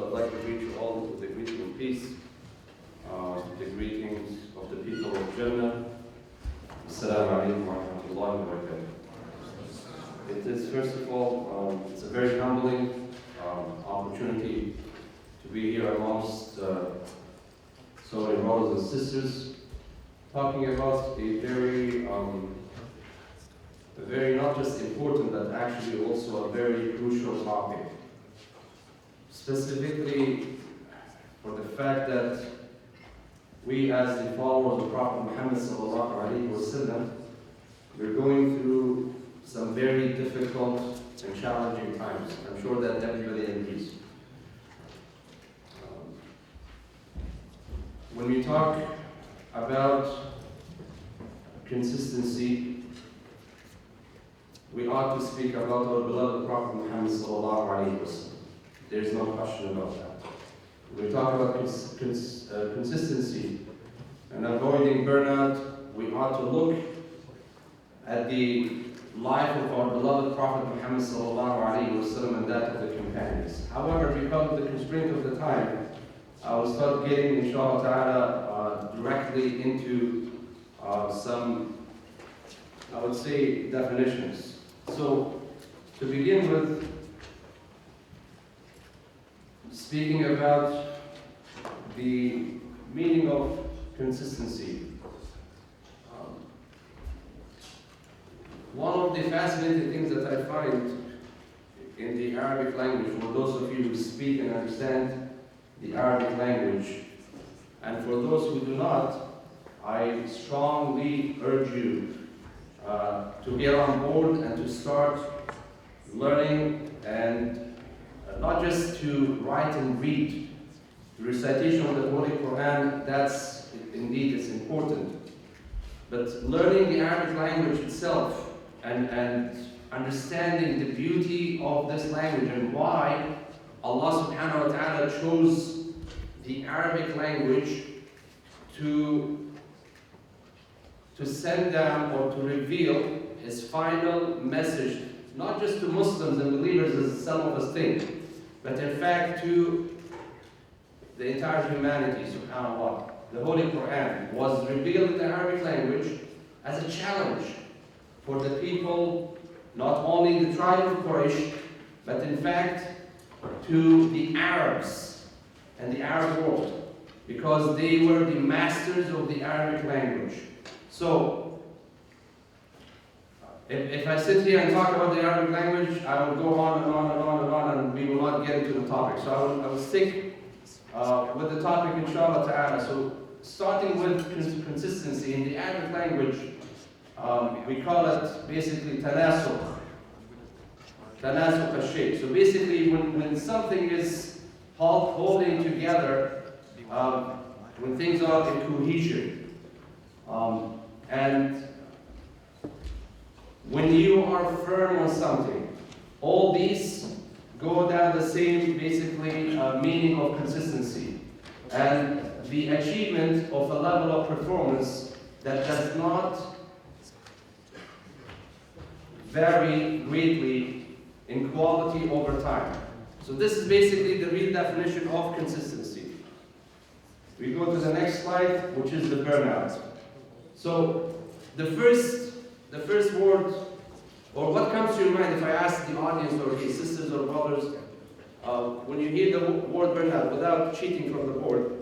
So I'd like to greet you all with the greeting of peace, the greetings of the people of Jannah. Assalamu alaikum wa rahmatullahi wa barakatuh. It is, first of all, it's a very humbling opportunity to be here amongst so many brothers and sisters, talking about a very not just important, but actually also a very crucial topic. Specifically for the fact that we, as the followers of Prophet Muhammad sallallahu alaihi wasallam, we're going through some very difficult and challenging times. I'm sure that everybody agrees. When we talk about consistency, we ought to speak about our beloved Prophet Muhammad sallallahu alaihi wasallam. There's no question about that. When we talk about consistency and avoiding burnout, we ought to look at the life of our beloved Prophet Muhammad sallallahu alaihi wasallam and that of the companions. However, because of the constraint of the time, I will start getting, inshallah ta'ala, directly into some, I would say, definitions. So, to begin with, speaking about the meaning of consistency. One of the fascinating things that I find in the Arabic language, for those of you who speak and understand the Arabic language, and for those who do not, I strongly urge you to get on board and to start learning, and not just to write and read. The recitation of the Holy Quran, that's indeed it's important. But learning the Arabic language itself and understanding the beauty of this language and why Allah subhanahu wa ta'ala chose the Arabic language to send down or to reveal His final message, not just to Muslims and believers as some of us think, but in fact to the entire humanity, subhanAllah. The Holy Quran was revealed in the Arabic language as a challenge for the people, not only the tribe of Quraysh, but in fact to the Arabs and the Arab world, because they were the masters of the Arabic language. So, if I sit here and talk about the Arabic language, I will go on and on and on and on, and we will not get into the topic. So I will stick with the topic, inshallah ta'ala. So, starting with consistency in the Arabic language, we call it basically tanasukh. Tanasukh al-shay. So basically, when something is holding together, when things are in cohesion, and when you are firm on something, all these go down the same, basically, meaning of consistency and the achievement of a level of performance that does not vary greatly in quality over time. So this is basically the real definition of consistency. We go to the next slide, which is the burnout. So the first word, or what comes to your mind if I ask the audience or the sisters or brothers, when you hear the word burnout, without cheating from the board,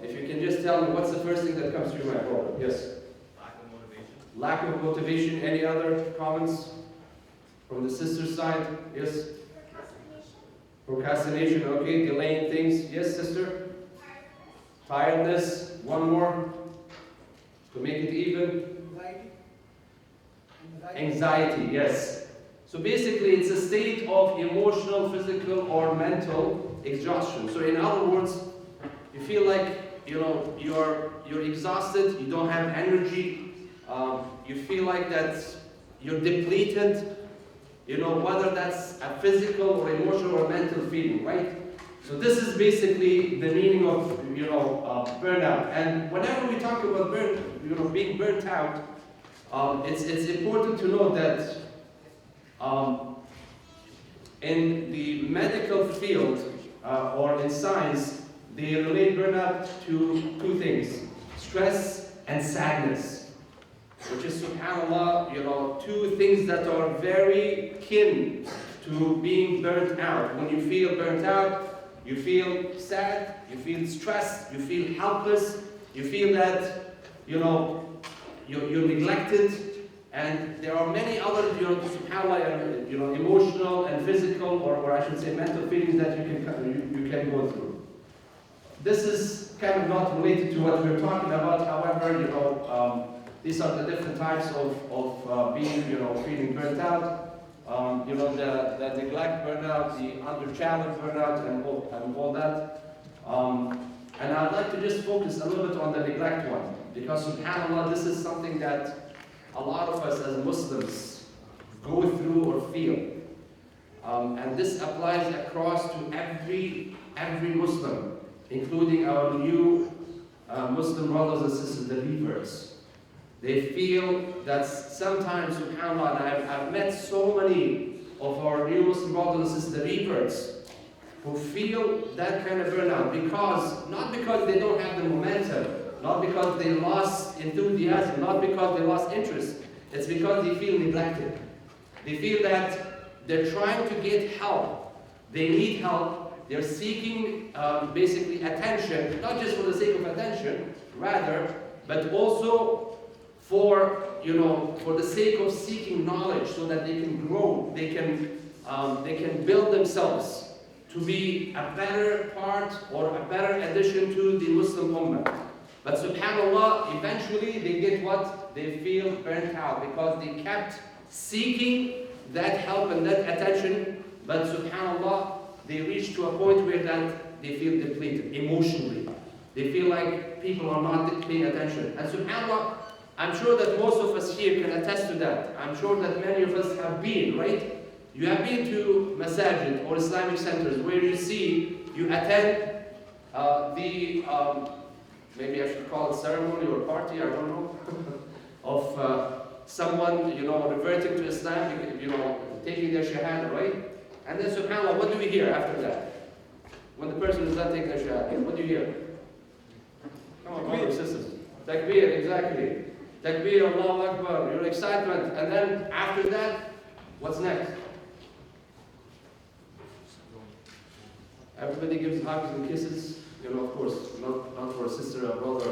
if you can just tell me what's the first thing that comes to your mind, brother? Yes? Lack of motivation. Lack of motivation. Any other comments from the sister side? Yes? Procrastination. Okay, delaying things. Yes, sister? Tiredness. One more. To make it even. Anxiety, yes. So basically it's a state of emotional, physical, or mental exhaustion. So in other words, you feel like you're exhausted, you don't have energy, you feel like that you're depleted, whether that's a physical or emotional or mental feeling, right? So this is basically the meaning of burnout. And whenever we talk about being burnt out, it's important to know that in the medical field, or in science, they relate burnout to two things: stress and sadness, which is, subhanAllah, two things that are very kin to being burnt out. When you feel burnt out, you feel sad, you feel stressed, you feel helpless, you feel that, you're neglected, and there are many other, subhanAllah, emotional and physical, or I should say mental feelings that you can go through. This is kind of not related to what we're talking about. However, these are the different types of being, feeling burnt out. The neglect burnout, the under-challenge burnout, and all that. And I'd like to just focus a little bit on the neglect one, because subhanAllah, this is something that a lot of us as Muslims go through or feel. And this applies across to every Muslim, including our new Muslim brothers and sisters, the believers. They feel that sometimes, subhanAllah, and I've met so many of our new Muslim brothers and sisters, the believers, who feel that kind of burnout not because they don't have the momentum, not because they lost enthusiasm, not because they lost interest. It's because they feel neglected. They feel that they're trying to get help. They need help. They're seeking basically attention, not just for the sake of attention, rather, but also for the sake of seeking knowledge, so that they can grow, they can build themselves to be a better part or a better addition to the Muslim Ummah. But subhanAllah, eventually they get what? They feel burnt out because they kept seeking that help and that attention, but subhanAllah, they reach to a point where that they feel depleted emotionally. They feel like people are not paying attention. And subhanAllah, I'm sure that most of us here can attest to that. I'm sure that many of us have been, right? You have been to masajid or Islamic centers where you attend maybe I should call it ceremony or party, I don't know, of someone, reverting to Islam, taking their shahada, right? And then subhanAllah, what do we hear after that? When the person is not taking their shahada, what do you hear? Come on, brothers and sisters. Takbir, exactly. Takbir, Allahu Akbar, your excitement. And then after that, what's next? Everybody gives hugs and kisses, of course, not for a sister or brother,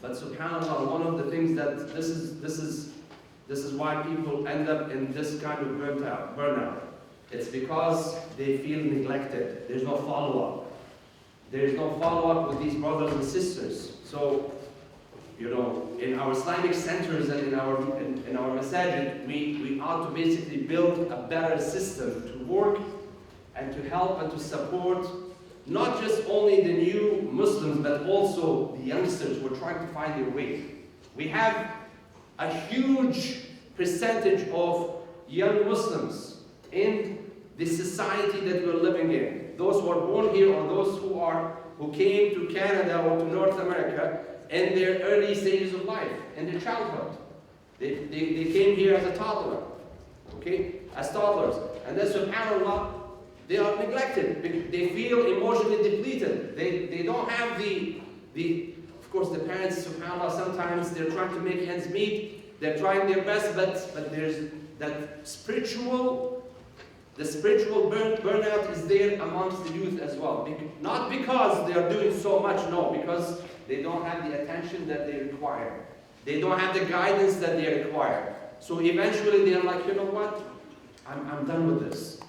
but subhanAllah, one of the things that this is why people end up in this kind of burnout. It's because they feel neglected. There's no follow-up. There's no follow-up with these brothers and sisters. So, in our Islamic centers and in our masajid, we ought to basically build a better system to work and to help and to support not just only the new Muslims, but also the youngsters who are trying to find their way. We have a huge percentage of young Muslims in the society that we're living in. Those who are born here or those who came to Canada or to North America in their early stages of life, in their childhood. They came here as a toddler, as toddlers. And then subhanAllah, they are neglected. They feel emotionally depleted. They don't have of course the parents, subhanAllah, sometimes they're trying to make ends meet. They're trying their best, but there's that spiritual burnout is there amongst the youth as well. Not because they are doing so much, no, because they don't have the attention that they require. They don't have the guidance that they require. So eventually they're like, you know what? I'm done with this.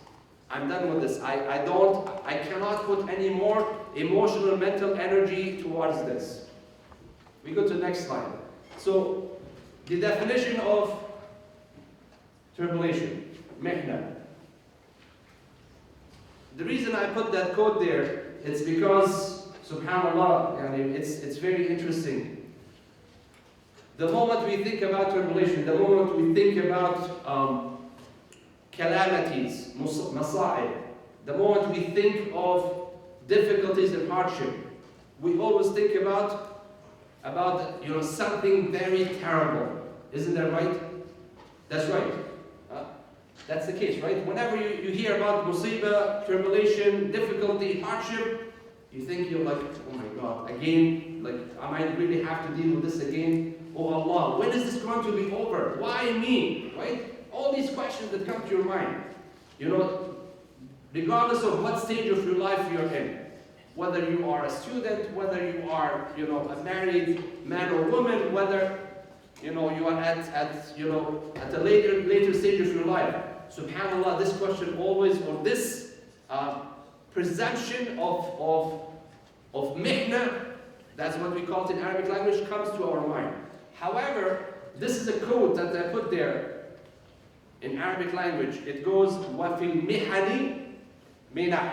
I'm done with this. I cannot put any more emotional, mental energy towards this. We go to the next slide. So, the definition of tribulation, mihna. The reason I put that quote there, it's because, subhanAllah, it's very interesting. The moment we think about tribulation, the moment we think about calamities, masa'ib, the moment we think of difficulties and hardship, we always think about something very terrible. Isn't that right? That's right. That's the case, right? Whenever you hear about musibah, tribulation, difficulty, hardship, you think you're like, oh my God, again, like, I might really have to deal with this again. Oh Allah, when is this going to be over? Why me? Right? All these questions that come to your mind. You know, regardless of what stage of your life you're in, whether you are a student, whether you are, you know, a married man or woman, whether, you know, you are at a later stage of your life. SubhanAllah, this question always, or this presumption of mihna, that's what we call it in Arabic language, comes to our mind. However, this is a quote that I put there in Arabic language. It goes, وَفِي الْمِحَنِ مِنَحْ.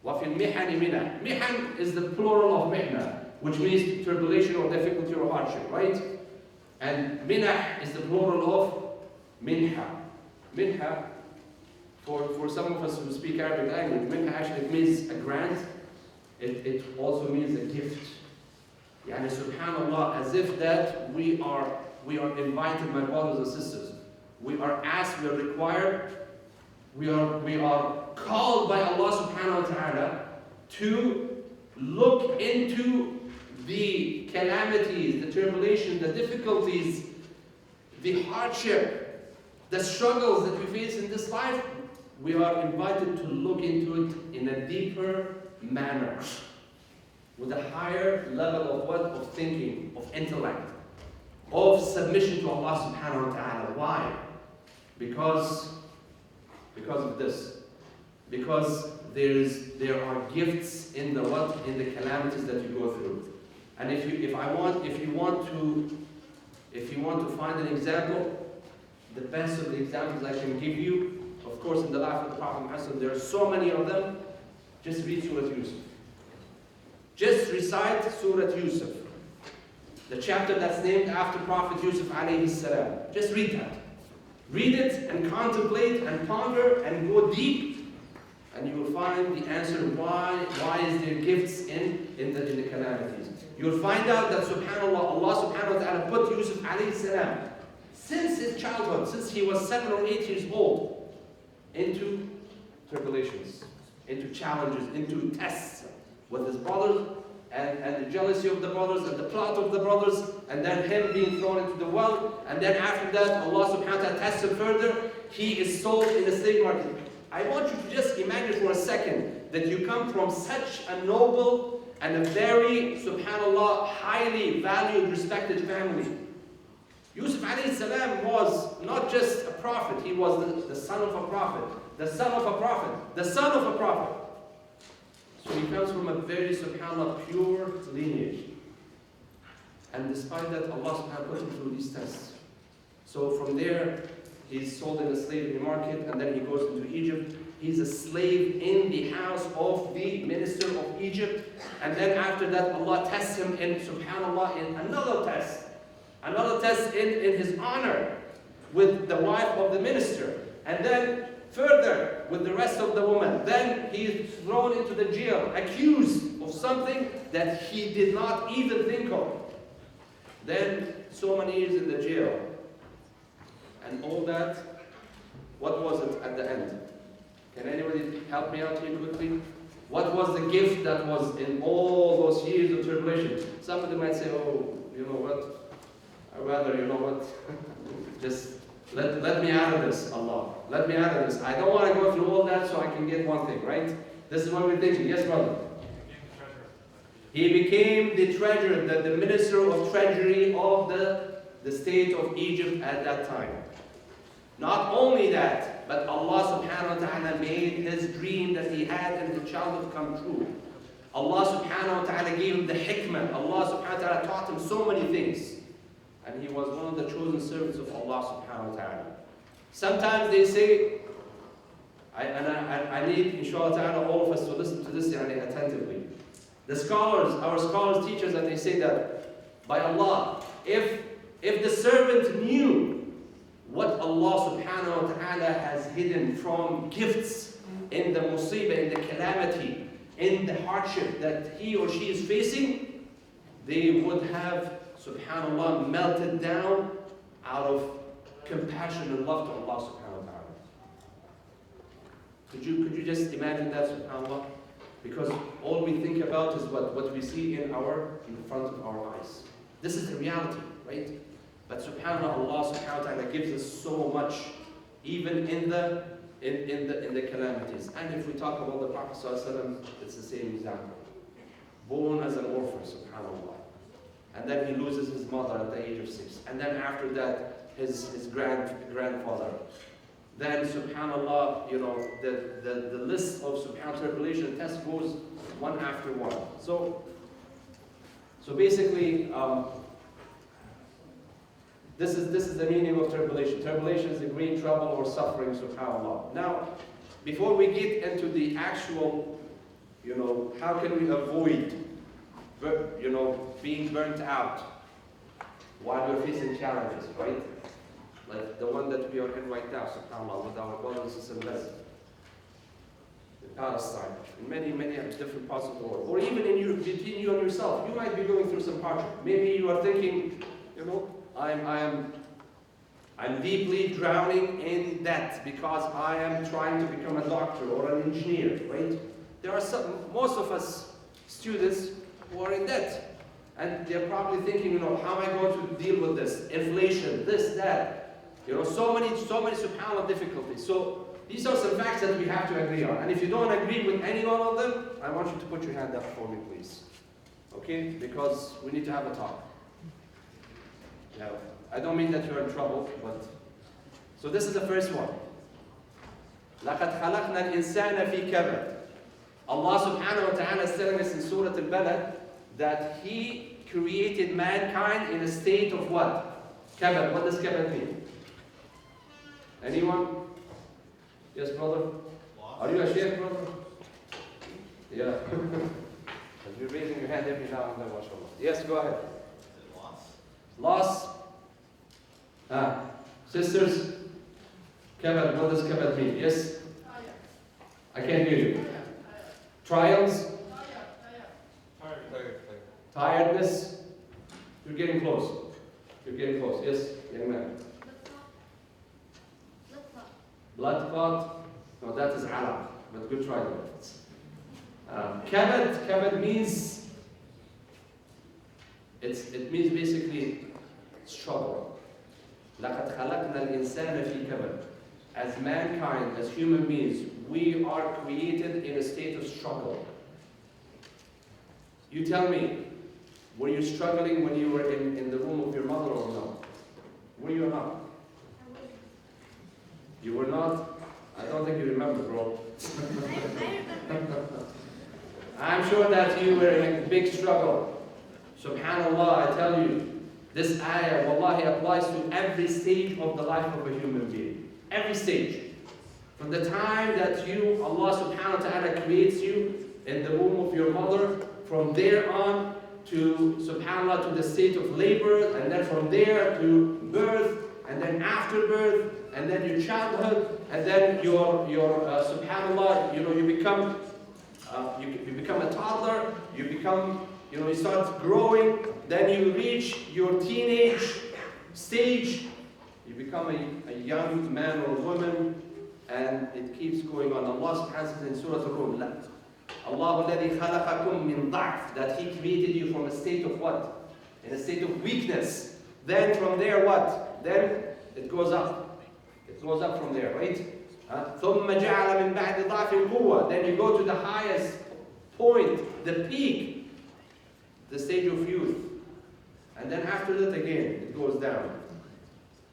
وَفِي الْمِحَنِ مِنَحْ. Mihan is the plural of mihna, which means tribulation or difficulty or hardship, right? And minah is the plural of minha. Minha, for some of us who speak Arabic language, minha actually means a grant. It also means a gift. Yani subhanallah, as if that we are invited, my brothers and sisters. We are asked, we are required, we are called by Allah subhanahu wa ta'ala to look into the calamities, the tribulations, the difficulties, the hardship, the struggles that we face in this life. We are invited to look into it in a deeper manner, with a higher level of what? Of thinking, of intellect, of submission to Allah subhanahu wa ta'ala. Why? Because of this. Because there are gifts in the what? In the calamities that you go through. And if you want to find an example, the best of the examples I can give you, of course, in the life of the Prophet Muhammad, there are so many of them. Just read Surah Yusuf. Just recite Surah Yusuf, the chapter that's named after Prophet Yusuf alayhi salam. Just read that. Read it and contemplate and ponder and go deep, and you will find the answer why is there gifts in the calamities. You'll find out that subhanallah, Allah subhanahu wa ta'ala put Yusuf alayhi salam since his childhood, since he was 7 or 8 years old, into tribulations, into challenges, into tests with his brothers, and the jealousy of the brothers, and the plot of the brothers, and then him being thrown into the well, and then after that, Allah subhanahu wa ta'ala tests him further. He is sold in the slave market. I want you to just imagine for a second that you come from such a noble and a very, subhanallah, highly valued, respected family. Yusuf alayhi salam was not just a prophet, he was the son of a prophet, the son of a prophet, the son of a prophet. So he comes from a very, subhanallah, pure lineage. And despite that, Allah subhanahu wa ta'ala put him through these tests. So from there, he's sold in the slavery market, and then he goes into Egypt. He's a slave in the house of the minister of Egypt. And then after that, Allah tests him in, subhanallah, in another test. Another test in his honor with the wife of the minister. And then further with the rest of the women. Then he is thrown into the jail, accused of something that he did not even think of. Then so many years in the jail. And all that, what was it at the end? Can anybody help me out here quickly? What was the gift that was in all those years of tribulation? Somebody might say, oh, you know what? I'd rather, you know what? Just let me out of this, Allah. Let me out of this. I don't want to go through all that so I can get one thing, right? This is what we're thinking. Yes, brother? He became the treasurer, the minister of treasury of the state of Egypt at that time. Not only that, but Allah subhanahu wa ta'ala made his dream that he had in his childhood come true. Allah subhanahu wa ta'ala gave him the hikmah. Allah subhanahu wa ta'ala taught him so many things. And he was one of the chosen servants of Allah subhanahu wa ta'ala. Sometimes they say, I need, inshallah ta'ala, all of us to listen to this attentively. The scholars, our scholars teach us that they say that, by Allah, if the servant knew what Allah subhanahu wa ta'ala has hidden from gifts in the musibah, in the calamity, in the hardship that he or she is facing, they would have, subhanallah, melted down out of compassion and love to Allah subhanahu wa ta'ala. Could you just imagine that, subhanAllah? Because all we think about is what we see in front of our eyes. This is the reality, right? But subhanAllah, Allah subhanahu wa ta'ala gives us so much, even in the calamities. And if we talk about the Prophet sallallahu alaihi wasallam, it's the same example. Born as an orphan, subhanAllah. And then he loses his mother at the age of 6. And then after that, his grandfather. Then, subhanAllah, the list of subhanAllah tribulation tests goes one after one. So basically, this is the meaning of tribulation. Tribulation is the great trouble or suffering, subhanAllah. Now, before we get into the actual, how can we avoid, being burnt out while we're facing challenges, right? Like the one that we are in right now, subhanAllah, with our brothers and sisters in Palestine, in many different parts of the world, or even between you and yourself. You might be going through some hardship. Maybe you are thinking, I'm deeply drowning in debt because I am trying to become a doctor or an engineer, right? There are most of us students who are in debt, and they're probably thinking, how am I going to deal with this? Inflation, this, that. So many subhanAllah difficulties. So these are some facts that we have to agree on. And if you don't agree with any one of them, I want you to put your hand up for me, please. Okay? Because we need to have a talk. Now, I don't mean that you're in trouble, but... So this is the first one. لَقَدْ خَلَقْنَا الْإِنسَانَ فِي كَبَدٍ. Allah subhanahu wa ta'ala is telling us in Surah Al-Balad that He created mankind in a state of what? Kabad. What does kabad mean? Anyone? Yes, brother? Loss. Are you a sheikh, brother? Yeah. You're raising your hand every now and then, mashallah. Yes, go ahead. Loss. Sisters? Kabad, what does kabad mean? Yes? I can't hear you. Trials? Tiredness? You're getting close. Yes, young man. Blood clot? No, that is alaq. But good try though. Kabad means, it means basically struggle. لَقَدْ خَلَقْنَا الْإِنسَانَ فِي كَبَدٍ. As mankind, as human beings, we are created in a state of struggle. You tell me, were you struggling when you were in the womb of your mother or no? Were you or not? You were not? I don't think you remember, bro. I'm sure that you were in a big struggle. Subhanallah, I tell you, this ayah, wallahi, applies to every stage of the life of a human being. Every stage. From the time that Allah subhanahu wa ta'ala creates you in the womb of your mother, from there on to, subhanallah, to the state of labor, and then from there to birth, and then after birth, and then your childhood, and then your subhanallah, you become a toddler, you start growing, then you reach your teenage stage, you become a young man or woman, and it keeps going on. Allah subhanahu wa ta'ala in Surah Al-Rum, Allah alladhi khalaqakum min da'f, that He created you from a state of what? In a state of weakness. Then from there what? Then it goes up. It goes up from there, right? ثُمَّ جَعَلَ مِن بَعْدِ ضَعْفٍ قُوَّةٍ. Then you go to the highest point, the peak, the stage of youth. And then after that again, it goes down.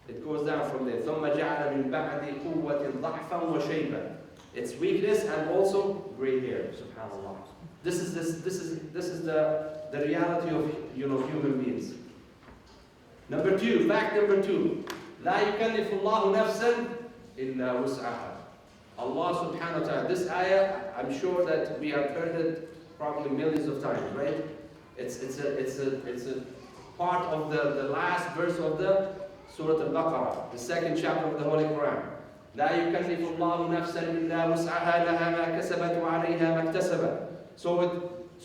It goes down from there. ثُمَّ جَعَلَ مِن بَعْدِ قُوَّةٍ ضَعْفًا وَشَيْبًا. It's weakness and also gray hair, subhanAllah. This is the reality of human beings. Number two, fact number two. لا يكلف الله نفسا إلا وسعها. Allah subhanahu wa ta'ala. This ayah, I'm sure that we have heard it probably millions of times, right? It's a part of the last verse of the Surah Al-Baqarah, the second chapter of the Holy Quran. لا يكلف الله نفسا إلا وسعها لها ما كسبت وعليها ما اكتسبت. So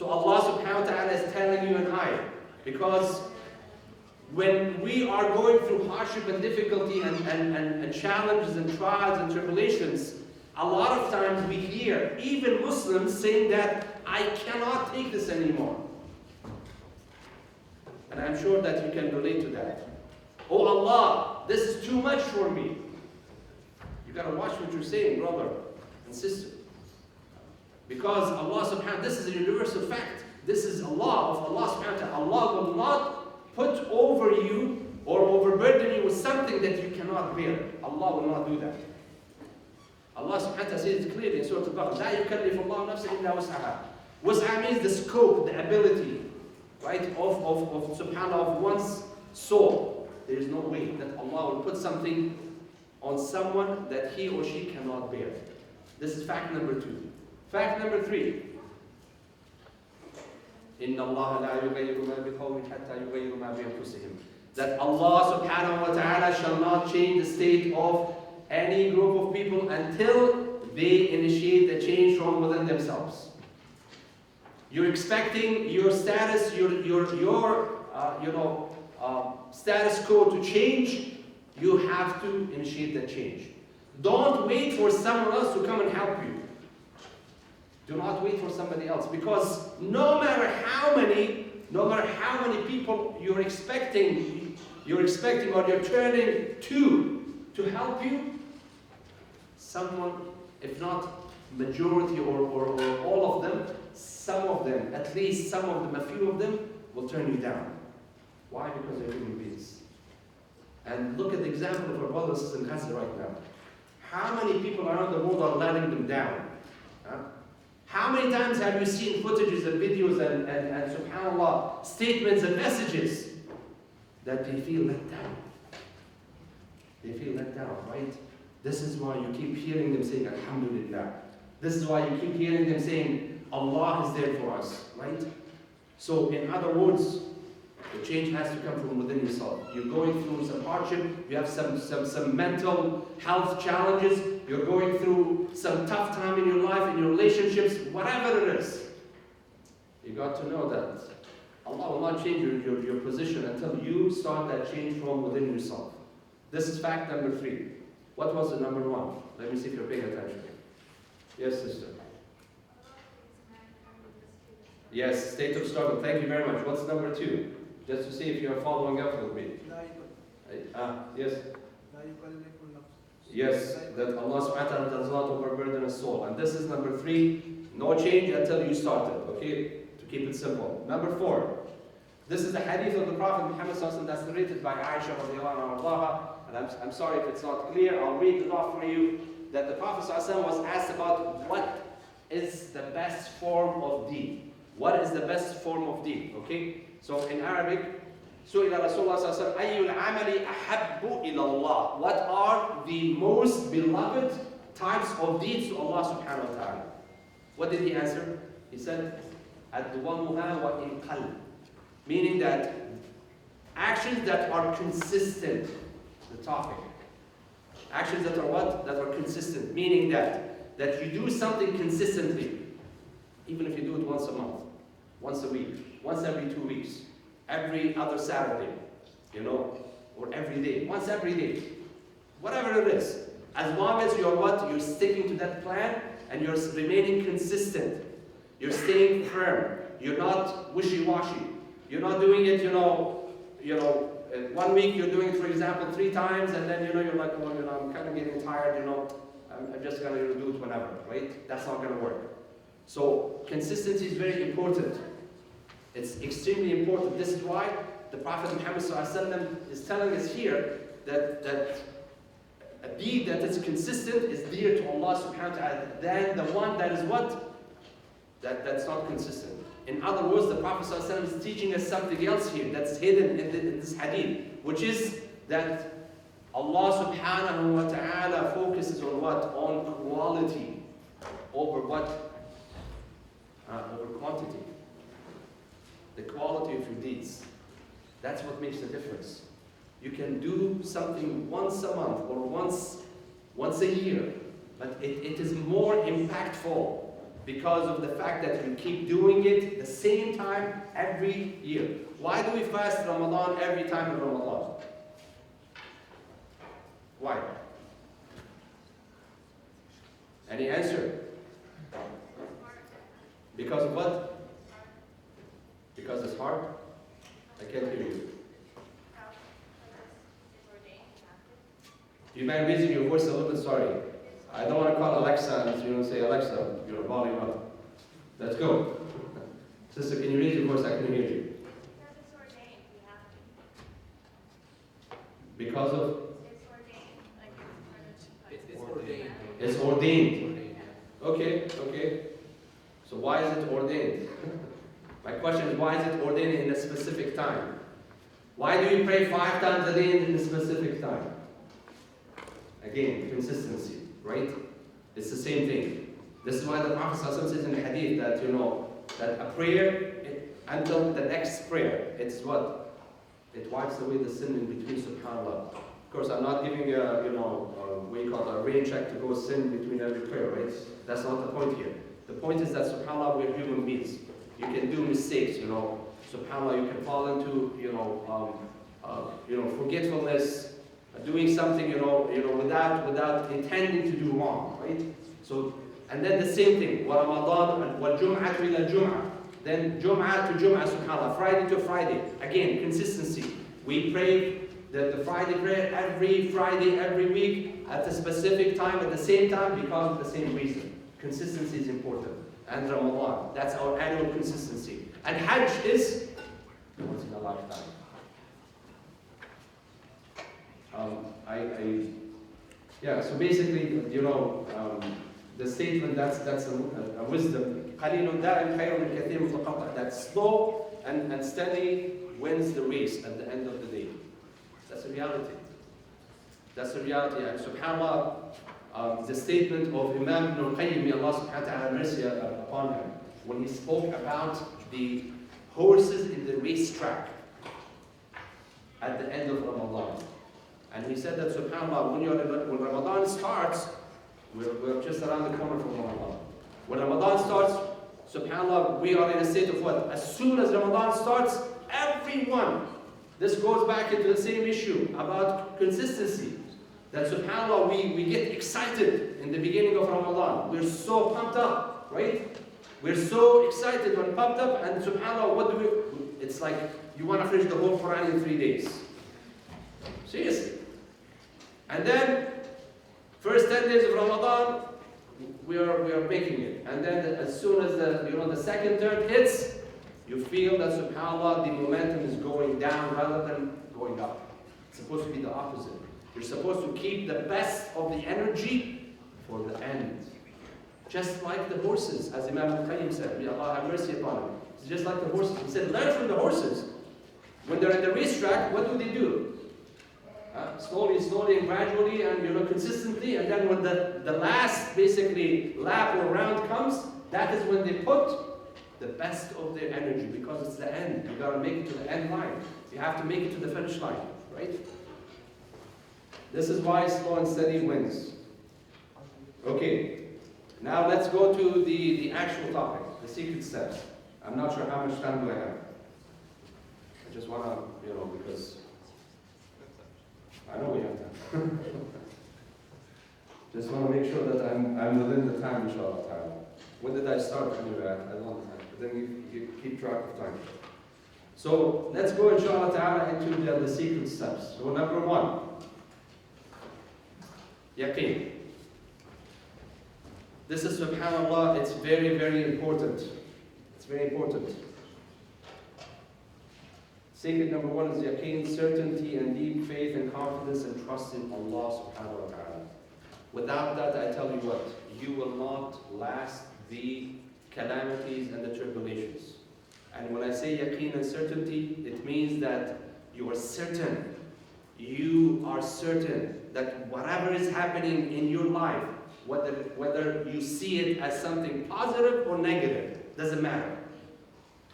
Allah subhanahu wa ta'ala is telling you and I, because when we are going through hardship and difficulty and challenges and trials and tribulations, A lot of times we hear even Muslims saying that I cannot take this anymore. And I'm sure that you can relate to that. Oh Allah, this is too much for me. You gotta watch what you're saying, brother and sister. Because Allah subhanahu, this is a universal fact. This is a law of Allah subhanahu wa ta'ala. Allah will not put over you or overburden you with something that you cannot bear. Allah will not do that. Allah subhanahu wa ta'ala says it clearly in Surah Al-Baqarah, لا يكلف الله نفسا إلا وسعها. Wus'ah means the scope, the ability, right, of subhanAllah, of one's soul. There is no way that Allah will put something on someone that he or she cannot bear. This is fact number 2. Fact number 3. إِنَّ اللَّهَ لَا يُغَيِّرُ مَا بِقَوْمٍ حَتَّى يُغَيِّرُ مَا بِأَنفُسِهِمْ. That Allah subhanahu wa ta'ala shall not change the state of any group of people until they initiate the change from within themselves. You're expecting your status, your status quo to change. You have to initiate that change. Don't wait for someone else to come and help you. Do not wait for somebody else, because no matter how many people you're expecting or you're turning to help you, someone, if not majority or all of them, some of them, at least some of them, a few of them, will turn you down. Why? Because they're human beings. And look at the example of our brothers and sisters in Gaza right now. How many people around the world are letting them down? Huh? How many times have you seen footages and videos and subhanAllah, statements and messages that they feel let down? They feel let down, right? This is why you keep hearing them saying Alhamdulillah. This is why you keep hearing them saying Allah is there for us, right? So in other words, the change has to come from within yourself. You're going through some hardship, you have some mental health challenges, you're going through some tough time in your life, in your relationships, whatever it is. You got to know that Allah will not change your position until you start that change from within yourself. This is fact number 3. What was the number 1? Let me see if you're paying attention. Yes, sister. Yes, state of struggle. Thank you very much. What's number 2? Just to see if you are following up with me. Yes. Yes, that Allah subhanahu wa ta'ala does not overburden a soul. And this is number 3. No change until you start it. Okay? To keep it simple. Number 4. This is the hadith of the Prophet Muhammad sallallahu alaihi wasallam that's narrated by Aisha radiallahu anha. And I'm sorry if it's not clear. I'll read it off for you. That the Prophet sallallahu alaihi wasallam was asked about what is the best form of deed. What is the best form of deed? Okay? So in Arabic, سئل رسول الله صلى الله عليه وسلم أي العمل أحب إلى الله. What are the most beloved types of deeds to Allah subhanahu wa ta'ala? What did he answer? He said, أدومها وإن قل. Meaning that actions that are consistent, the topic. Actions that are what? That are consistent. Meaning that you do something consistently. Even if you do it once a month, once a week, once every 2 weeks, every other Saturday, or every day, once every day, whatever it is. As long as you're what? You're sticking to that plan and you're remaining consistent. You're staying firm. You're not wishy-washy. You're not doing it, 1 week you're doing it, for example, 3 times, and then, you're like, oh, I'm kind of getting tired, I'm just going to do it whenever, right? That's not going to work. So consistency is very important. It's extremely important. This is why the Prophet Muhammad ﷺ is telling us here that a deed that is consistent is dear to Allah subhanahu wa ta'ala than the one that is what? That's not consistent. In other words, the Prophet ﷺ is teaching us something else here that's hidden in this hadith, which is that Allah subhanahu wa ta'ala focuses on what? On quality over what? Over quantity. The quality of your deeds. That's what makes the difference. You can do something once a month or once a year, but it is more impactful because of the fact that you keep doing it the same time every year. Why do we fast Ramadan every time in Ramadan? Why? Any answer? Because of what? Because it's hard? I can't hear you. Do you mind raising your voice a little bit? Sorry. I don't want to call Alexa and say, Alexa, your volume up. Let's go. Sister, can you raise your voice? I can hear you. Because it's ordained, we have to. Because of? It's ordained. It's ordained. Okay. So why is it ordained? My question is, why is it ordained in a specific time? Why do you pray 5 times a day in a specific time? Again, consistency, right? It's the same thing. This is why the Prophet ﷺ says in the hadith that, that a prayer, until the next prayer, it's what? It wipes away the sin in between, subhanAllah. Of course, I'm not giving you what you call a rain check to go sin between every prayer, right? That's not the point here. The point is that, subhanAllah, we're human beings. You can do mistakes, subhanAllah, you can fall into, forgetfulness, doing something, without intending to do wrong, right? So, and then the same thing, wa Ramadan, wa Jum'ah ila Jum'ah. Then Jum'ah to Jum'ah, subhanAllah, Friday to Friday. Again, consistency. We pray the Friday prayer every Friday, every week, at a specific time, at the same time, because of the same reason. Consistency is important. And Ramadan, that's our annual consistency. And Hajj is once in a lifetime. So basically, the statement, that's a wisdom. That slow and steady wins the race at the end of the day. That's a reality. That's a reality. And subhanAllah, the statement of Imam Ibn al-Qayyim, may Allah subhanahu wa ta'ala have mercy upon him, when he spoke about the horses in the racetrack at the end of Ramadan. And he said that, subhanAllah, when Ramadan starts, we're just around the corner from Ramadan. When Ramadan starts, subhanAllah, we are in a state of what? As soon as Ramadan starts, everyone, this goes back into the same issue about consistency. That subhanAllah, we get excited in the beginning of Ramadan. We're so pumped up, right? We're so excited when pumped up, and subhanAllah, it's like you want to finish the whole Quran in 3 days. Seriously. And then, first 10 days of Ramadan, we are making it. And then as soon as the second term hits, you feel that subhanAllah, the momentum is going down rather than going up. It's supposed to be the opposite. You're supposed to keep the best of the energy for the end. Just like the horses, as Imam al-Qayyim said, may Allah have mercy upon him. It's just like the horses. He said, learn from the horses. When they're at the racetrack, what do? Slowly and gradually and consistently, and then when the last basically lap or round comes, that is when they put the best of their energy, because it's the end. You gotta make it to the end line. You have to make it to the finish line, right? This is why slow and steady wins. Okay, now let's go to the actual topic, the secret steps. I'm not sure how much time do I have. I just wanna, because I know we have time. Just want to make sure that I'm within the time, inshallah. When did I start? Anyway, I don't know. But then you keep track of time. So let's go, inshallah ta'ala, into the secret steps. So number 1, yaqeen. This is, subhanAllah, it's very, very important. It's very important. Secret number 1 is yaqeen, certainty and deep faith and confidence and trust in Allah subhanahu wa ta'ala. Without that, I tell you what, you will not last the calamities and the tribulations. And when I say yaqeen and certainty, it means that you are certain that whatever is happening in your life, whether you see it as something positive or negative, doesn't matter.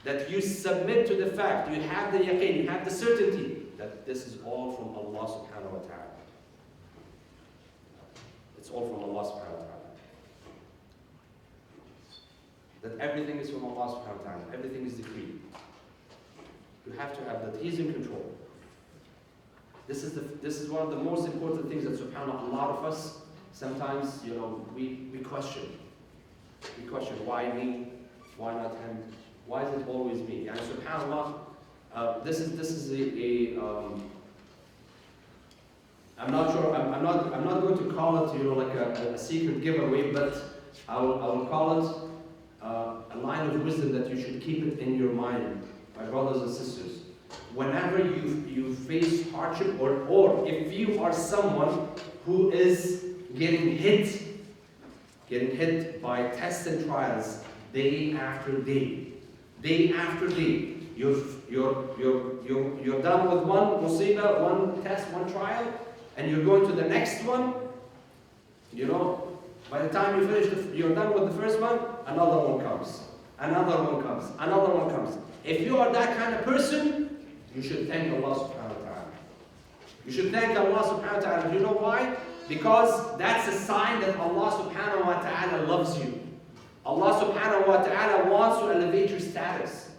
That you submit to the fact, you have the yaqeen, you have the certainty that this is all from Allah subhanahu wa ta'ala. It's all from Allah subhanahu wa ta'ala. That everything is from Allah subhanahu wa ta'ala. Everything is decreed. You have to have that. He's in control. This is one of the most important things that subhanAllah, a lot of us sometimes, we question. We question, why me? Why not him? Why is it always me? And subhanAllah, this is I'm not sure, I'm not going to call it, like a secret giveaway, but I will call it a line of wisdom that you should keep it in your mind, my brothers and sisters. Whenever you face hardship, or if you are someone who is getting hit by tests and trials day after day, you're done with one musibah, one test, one trial, and you're going to the next one. By the time you finish, you're done with the first one, another one comes, another one comes. If you are that kind of person, you should thank Allah subhanahu wa ta'ala. You should thank Allah subhanahu wa ta'ala. Do you know why? Because that's a sign that Allah subhanahu wa ta'ala loves you. Allah subhanahu wa ta'ala wants to elevate your status.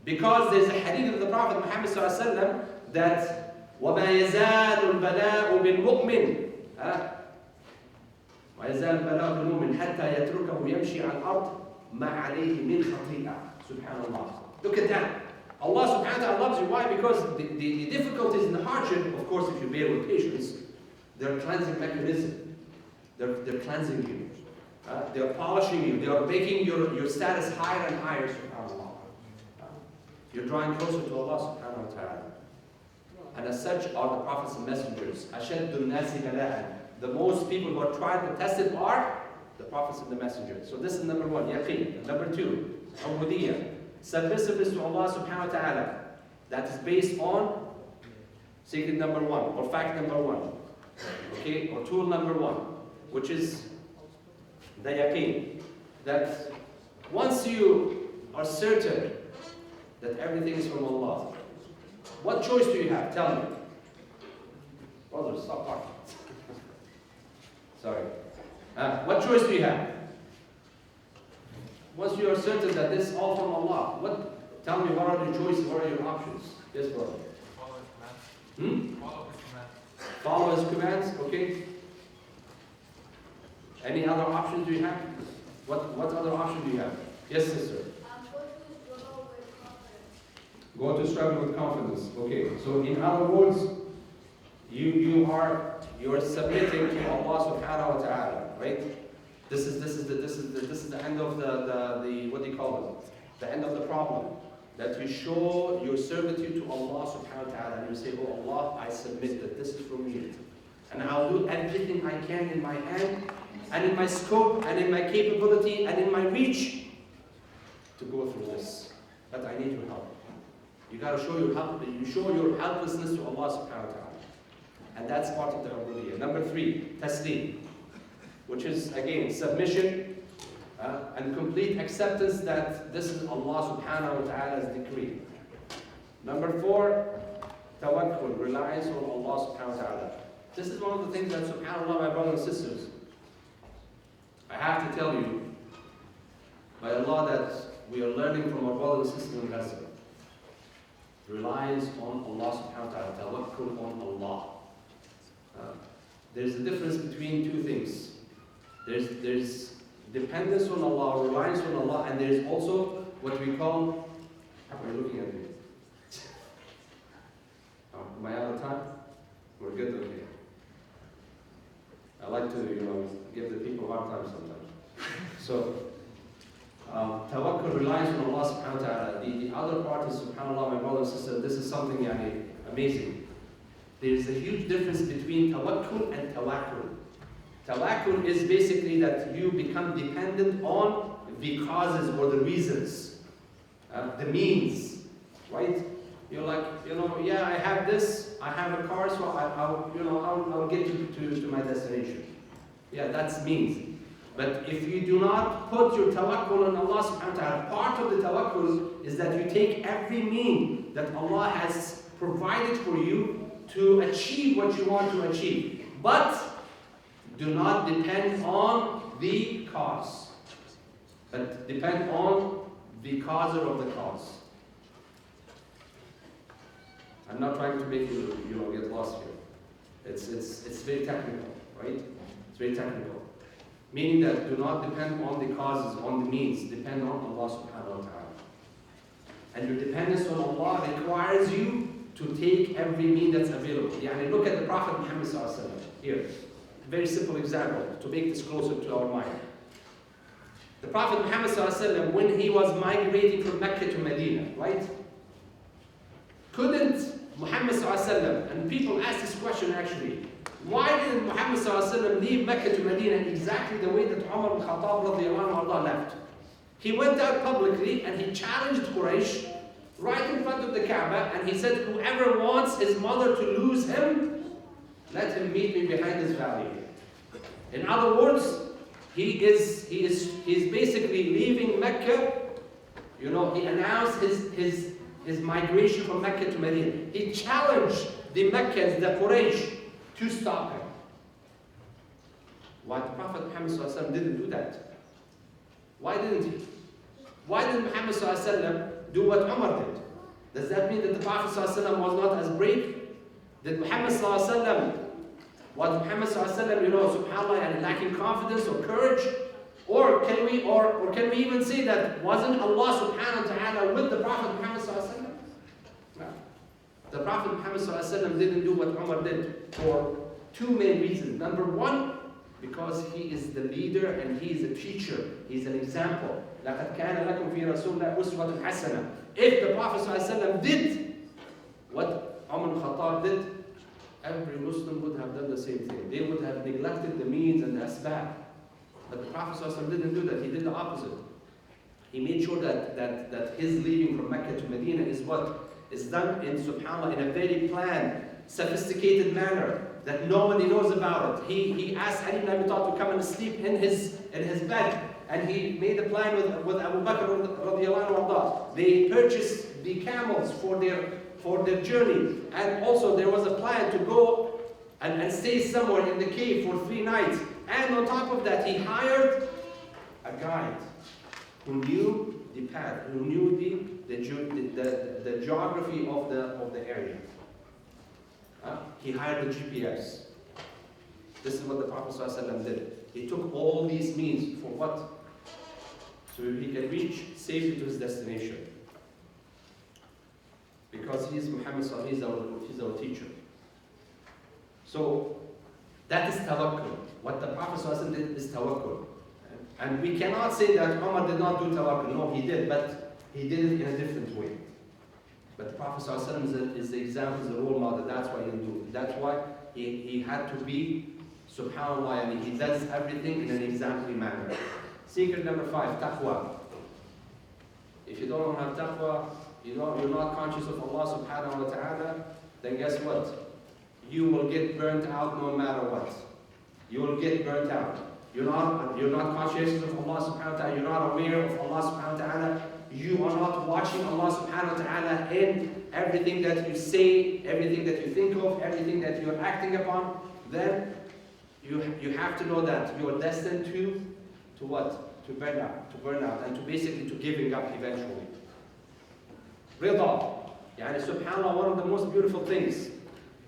Because there's a hadith of the Prophet Muhammad sallallahu alaihi wasallam that وَمَا يَزَالُ الْبَلَاءُ بِالْمُؤْمِنِ وَيَزَالُ الْبَلَاءُ بِالْمُؤْمِنِ حَتَّى يَتْرُكَهُ يَمْشِي عَلى الْأَرْضِ مَا عَلَيْهِ مِنْ خَطِيئَةٍ. Subhanallah. Look at that. Allah subhanahu wa ta'ala loves you. Why? Because the difficulties and the hardship, of course, if you bear with patience, they're a cleansing mechanism. They're cleansing you. They're polishing you. They are making your status higher and higher, subhanAllah. You're drawing closer to Allah subhanahu wa ta'ala. And as such are the prophets and messengers. أَشَدُّ النَّاسِ بَلَاءً. The most people who are tried and tested are the prophets and the messengers. So this is number one, yaqeen. Number two, ubudiyya. Submissiveness to Allah subhanahu wa ta'ala. That is based on secret number one, or fact number one. Okay, or tool number one, which is the yaqeen. That once you are certain that everything is from Allah, what choice do you have? Tell me. Brothers, stop talking. Sorry. What choice do you have? Once you are certain that this is all from Allah, tell me, what are your choices, what are your options? Yes, brother. Follow His commands. Follow His commands. Follow His commands, okay. Any other options do you have? What other option do you have? Yes, sister. Go to struggle with confidence. Okay. So in other words, you are submitting to Allah subhanahu wa ta'ala, right? This is the end of the what do you call it? The end of the problem. That you show your servitude to Allah subhanahu wa ta'ala, and you say, oh Allah, I submit that this is from you. And I'll do everything I can in my hand, and in my scope, and in my capability, and in my reach to go through this. But I need your help. You gotta show your help. You show your helplessness to Allah subhanahu wa ta'ala. And that's part of the ubudiyyah. Number three, taslim, which is again submission and complete acceptance that this is Allah subhanahu wa ta'ala's decree. Number four, tawakkul, reliance on Allah subhanahu wa ta'ala. This is one of the things that, subhanAllah, my brothers and sisters, I have to tell you, by Allah, that we are learning from our brothers and sisters in Gaza. Reliance on Allah subhanahu wa ta'ala, tawakkul on Allah. There's a difference between two things. There's dependence on Allah, reliance on Allah, and there's also what we call, how are you looking at me? Am I out of time? We're good, okay. I like to, give the people a hard time sometimes. So, tawakkul, reliance on Allah subhanahu wa ta'ala. The other part is, subhanAllah, my brother and sister, this is something amazing. There's a huge difference between tawakkul and tawakkul. Tawakkul is basically that you become dependent on the causes or the reasons, the means, right? You're like, yeah, I have this, I have a car, so I'll get to my destination. Yeah, that's means. But if you do not put your tawakkul on Allah subhanahu wa ta'ala, part of the tawakkul is that you take every mean that Allah has provided for you to achieve what you want to achieve. But do not depend on the cause, but depend on the causer of the cause. I'm not trying to make you get lost here. It's very technical, right? It's very technical. Meaning that do not depend on the causes, on the means, depend on Allah subhanahu wa ta'ala. And your dependence on Allah requires you to take every mean that's available. Yani look at the Prophet Muhammad sallallahu alaihi wasallam here. A very simple example to make this closer to our mind. The Prophet Muhammad sallallahu alaihi wasallam, when he was migrating from Mecca to Medina, right? Couldn't Muhammad sallallahu alaihi wasallam, and people ask this question actually, why didn't Muhammad sallallahu alaihi wasallam leave Mecca to Medina exactly the way that Umar ibn Khattab radiallahu anhu left? He went out publicly and he challenged Quraysh right in front of the Kaaba, and he said, whoever wants his mother to lose him, let him meet me behind this valley. In other words, he is basically leaving Mecca. You know, he announced his migration from Mecca to Medina. He challenged the Meccans, the Quraysh, to stop him. Why the Prophet Muhammad sallallahu alaihi wasallam didn't do that? Why didn't he? Why didn't Muhammad sallallahu alaihi wasallam do what Umar did? Does that mean that the Prophet sallallahu alaihi wasallam was not as brave? Did Muhammad sallallahu alaihi wasallam, was Muhammad sallallahu alaihi wasallam, you know, subhanallah, and lacking confidence or courage? Or can we even say that wasn't Allah subhanahu wa ta'ala with the Prophet Muhammad sallallahu alaihi wasallam? No. The Prophet Muhammad sallallahu alaihi wasallam didn't do what Umar did for two main reasons. Number one, because he is the leader and he is a teacher. He's an example. لَقَدْ كَانَ لَكُمْ فِي رَسُولِ اللَّهِ أُسْوَةٌ حَسَنَةٌ. If the Prophet sallallahu alaihi wasallam did what Umar ibn Khattab did, every Muslim would have done the same thing. They would have neglected the means and the asbab. But the Prophet sallallahu alaihi wasallam didn't do that. He did the opposite. He made sure that his leaving from Mecca to Medina is what is done in subhanallah in a very planned, sophisticated manner that nobody knows about it. He asked Ali ibn Abi Talib to come and sleep in his bed, and he made a plan with Abu Bakr radiallahu anhu. They purchased the camels for their journey, and also there was a plan to go and stay somewhere in the cave for 3 nights. And on top of that, he hired a guide who knew the path, who knew the geography of the area. He hired the GPS. This is what the Prophet ﷺ did. He took all these means for what? So he can reach safely to his destination. Because he is Muhammad ﷺ, he's our teacher. So that is tawakkul. What the Prophet ﷺ did is tawakkul. And we cannot say that Umar did not do tawakkul. No, he did, but he did it in a different way. But the Prophet ﷺ is the example, is the role model. That's why he didn't do it. That's why he had to be, subhanAllah, and he does everything in an exemplary manner. Secret number 5, taqwa. If you don't have taqwa, you're not conscious of Allah subhanahu wa ta'ala, then guess what? You will get burnt out no matter what. You will get burnt out. You're not conscious of Allah subhanahu wa ta'ala. You're not aware of Allah subhanahu wa ta'ala. You are not watching Allah subhanahu wa ta'ala in everything that you say, everything that you think of, everything that you're acting upon. Then you have to know that you are destined to what? To burn out, and to basically to giving up eventually. Rida. Yani subhanallah, one of the most beautiful things.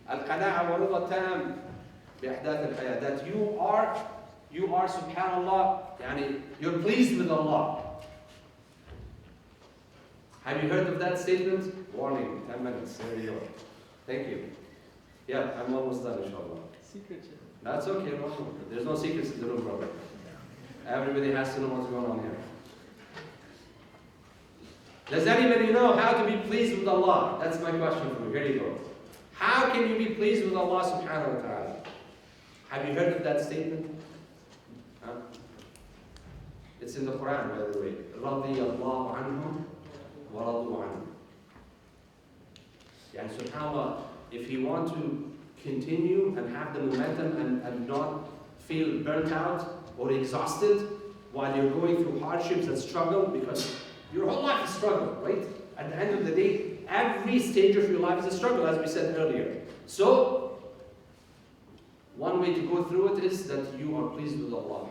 Al-qana'a wa rida tam bi-ahdath al-hayat. That you are subhanallah, yani you're pleased with Allah. Have you heard of that statement? Warning, 10 minutes, there you go. Thank you. Yeah, I'm almost done, inshallah. Secret. That's okay, no. There's no secrets in the room, brother. Everybody has to know what's going on here. Does anybody know how to be pleased with Allah? That's my question for you. Here you go. How can you be pleased with Allah subhanahu wa ta'ala? Have you heard of that statement? Huh? It's in the Quran, by the way. رَضِيَ اللَّهُ عَنْهُمْ وَرَضُوا عَنْهُ. Yani subhanAllah, if you want to continue and have the momentum and not feel burnt out or exhausted while you're going through hardships and struggle, because your whole life is struggle, right? At the end of the day, every stage of your life is a struggle, as we said earlier. So, one way to go through it is that you are pleased with Allah.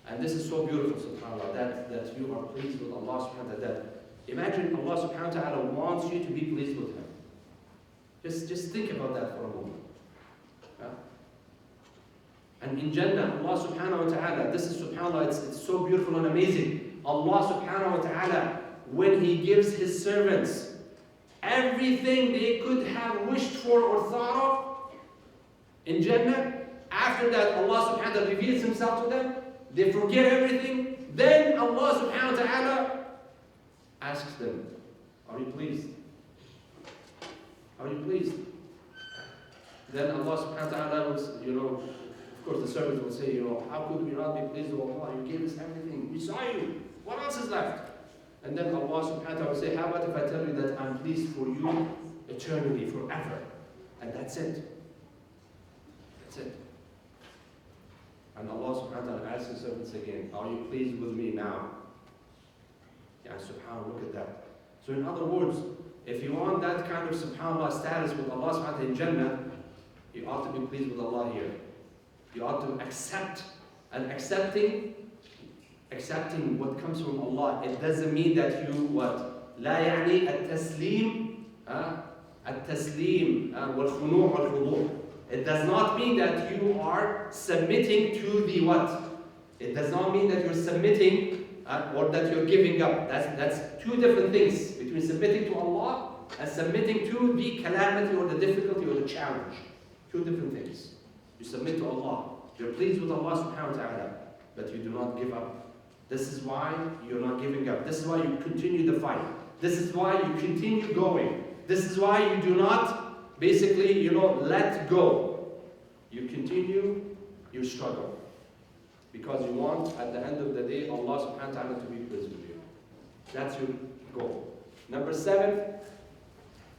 And this is so beautiful, subhanAllah, that you are pleased with Allah subhanahu wa ta'ala. Imagine Allah subhanahu wa ta'ala wants you to be pleased with Him. Just think about that for a moment. And in Jannah, Allah subhanahu wa ta'ala, this is subhanAllah, it's so beautiful and amazing. Allah subhanahu wa ta'ala, when He gives His servants everything they could have wished for or thought of in Jannah, after that Allah subhanahu wa ta'ala reveals Himself to them, they forget everything, then Allah subhanahu wa ta'ala asks them, are you pleased? Are you pleased? Then Allah subhanahu wa ta'ala will, of course the servant will say, how could we not be pleased with Allah? You gave us everything. We saw you. What else is left? And then Allah subhanahu wa ta'ala will say, how about if I tell you that I'm pleased for you eternally, forever? And that's it. That's it. And Allah subhanahu wa ta'ala asks the servants again, are you pleased with me now? Yeah, subhanAllah, look at that. So in other words, if you want that kind of subhanAllah status with Allah subhanahu wa ta'ala in Jannah, you ought to be pleased with Allah here. You ought to accept, and accepting what comes from Allah, it doesn't mean that you what? لا يعني التسليم التسليم والخنوع والخضوع. It does not mean that you are submitting to the what? It does not mean that you're submitting or that you're giving up. That's two different things between submitting to Allah and submitting to the calamity or the difficulty or the challenge. Two different things. You submit to Allah. You're pleased with Allah subhanahu wa ta'ala, but you do not give up. This is why you're not giving up. This is why you continue the fight. This is why you continue going. This is why you do not basically, let go. You continue your struggle. Because you want, at the end of the day, Allah subhanahu wa ta'ala to be pleased with you. That's your goal. Number 7,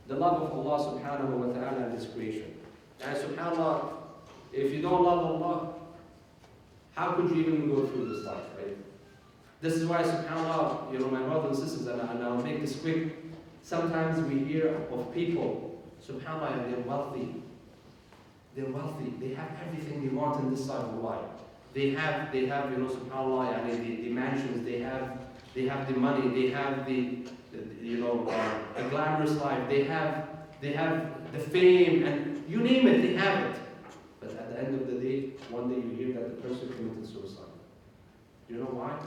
the love of Allah subhanahu wa ta'ala and His creation. And subhanAllah, if you don't love Allah, how could you even go through this life, right? This is why, subhanAllah, my brothers and sisters, and I'll make this quick. Sometimes we hear of people, subhanAllah, and they're wealthy. They're wealthy. They have everything they want in this side of life. They have, subhanAllah, the mansions. They have the money. They have the glamorous life. They have the fame, and you name it, they have it. But at the end of the day, one day you hear that the person committed suicide. You know why?